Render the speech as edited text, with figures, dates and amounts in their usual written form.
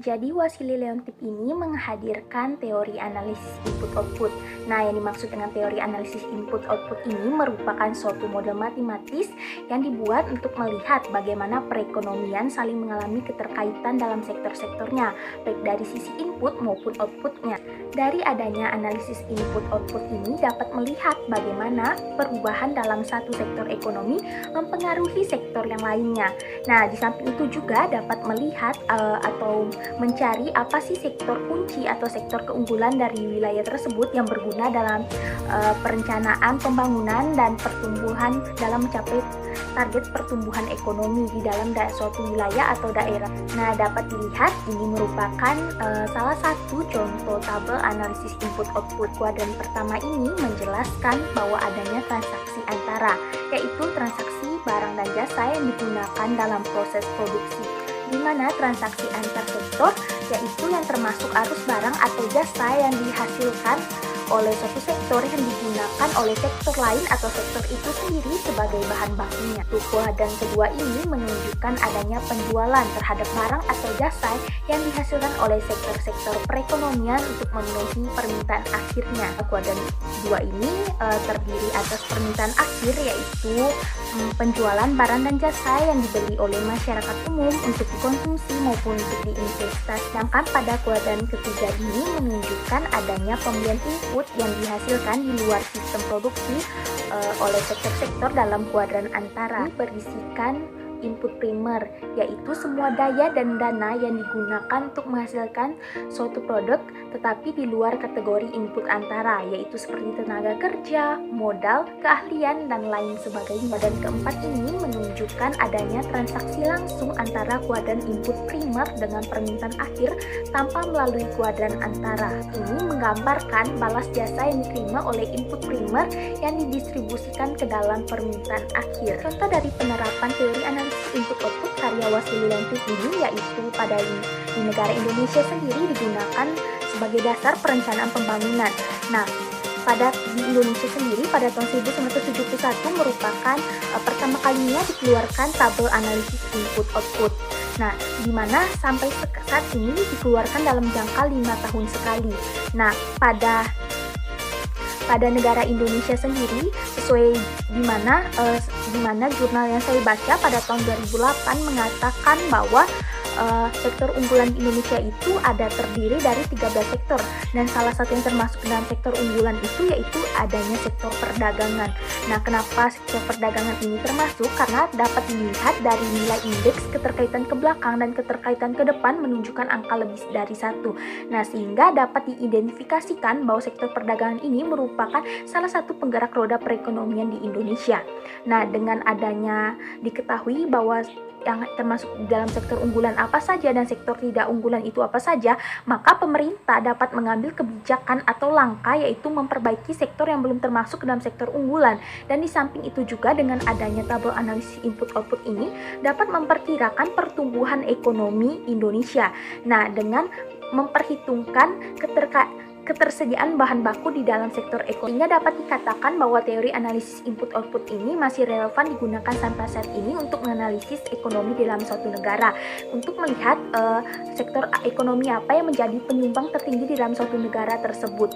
Jadi Wassily Leontief ini menghadirkan teori analisis input-output. Nah, yang dimaksud dengan teori analisis input-output ini merupakan suatu model matematis yang dibuat untuk melihat bagaimana perekonomian saling mengalami keterkaitan dalam sektor-sektornya, baik dari sisi input maupun outputnya. Dari adanya analisis input-output ini dapat melihat bagaimana perubahan dalam satu sektor ekonomi mempengaruhi sektor yang lainnya. Nah, di samping itu juga dapat melihat atau mencari apa sih sektor kunci atau sektor keunggulan dari wilayah tersebut yang berguna dalam perencanaan pembangunan dan pertumbuhan dalam mencapai target pertumbuhan ekonomi di dalam suatu wilayah atau daerah. Nah, dapat dilihat ini merupakan salah satu contoh tabel analisis input-output. Kuadran pertama ini menjelaskan bahwa adanya transaksi antara, yaitu transaksi barang dan jasa yang digunakan dalam proses produksi, di mana transaksi antar sektor yaitu yang termasuk arus barang atau jasa yang dihasilkan oleh suatu sektor yang digunakan oleh sektor lain atau sektor itu sendiri sebagai bahan bakunya. Kuadran kedua ini menunjukkan adanya penjualan terhadap barang atau jasa yang dihasilkan oleh sektor-sektor perekonomian untuk memenuhi permintaan akhirnya. Kuadran dua ini terdiri atas permintaan akhir, yaitu penjualan barang dan jasa yang dibeli oleh masyarakat umum untuk dikonsumsi maupun untuk diinvestasi. Sedangkan pada kuadran ketiga ini menunjukkan adanya pembelian input yang dihasilkan di luar sistem produksi oleh sektor-sektor dalam kuadran antara. Ini berisikan input primer, yaitu semua daya dan dana yang digunakan untuk menghasilkan suatu produk tetapi di luar kategori input antara, yaitu seperti tenaga kerja, modal, keahlian, dan lain sebagainya. Dan keempat ini menunjukkan adanya transaksi langsung antara kuadran input primer dengan permintaan akhir tanpa melalui kuadran antara. Ini menggambarkan balas jasa yang diterima oleh input primer yang didistribusikan ke dalam permintaan akhir. Contoh dari penerapan teori analisis input-output karya Wassily Leontief ini yaitu di negara Indonesia sendiri digunakan sebagai dasar perencanaan pembangunan. Nah, di Indonesia sendiri pada tahun 1971 merupakan pertama kalinya dikeluarkan tabel analisis input-output. Nah, di mana sampai saat ini dikeluarkan dalam jangka 5 tahun sekali. Nah, pada negara Indonesia sendiri, sesuai di mana jurnal yang saya baca pada tahun 2008 mengatakan bahwa sektor unggulan di Indonesia itu terdiri dari 13 sektor, dan salah satu yang termasuk dalam sektor unggulan itu yaitu adanya sektor perdagangan. Nah, kenapa sektor perdagangan ini termasuk? Karena dapat dilihat dari nilai indeks keterkaitan ke belakang dan keterkaitan ke depan menunjukkan angka lebih dari 1. Nah, sehingga dapat diidentifikasikan bahwa sektor perdagangan ini merupakan salah satu penggerak roda perekonomian di Indonesia. Nah, dengan adanya diketahui bahwa yang termasuk dalam sektor unggulan apa saja dan sektor tidak unggulan itu apa saja, maka pemerintah dapat mengambil kebijakan atau langkah, yaitu memperbaiki sektor yang belum termasuk dalam sektor unggulan. Dan di samping itu juga dengan adanya tabel analisis input-output ini dapat memperkirakan pertumbuhan ekonomi Indonesia. Nah, dengan memperhitungkan ketersediaan bahan baku di dalam sektor ekonomi, sehingga dapat dikatakan bahwa teori analisis input-output ini masih relevan digunakan sampai saat ini untuk menganalisis ekonomi dalam suatu negara, untuk melihat sektor ekonomi apa yang menjadi penyumbang tertinggi di dalam suatu negara tersebut.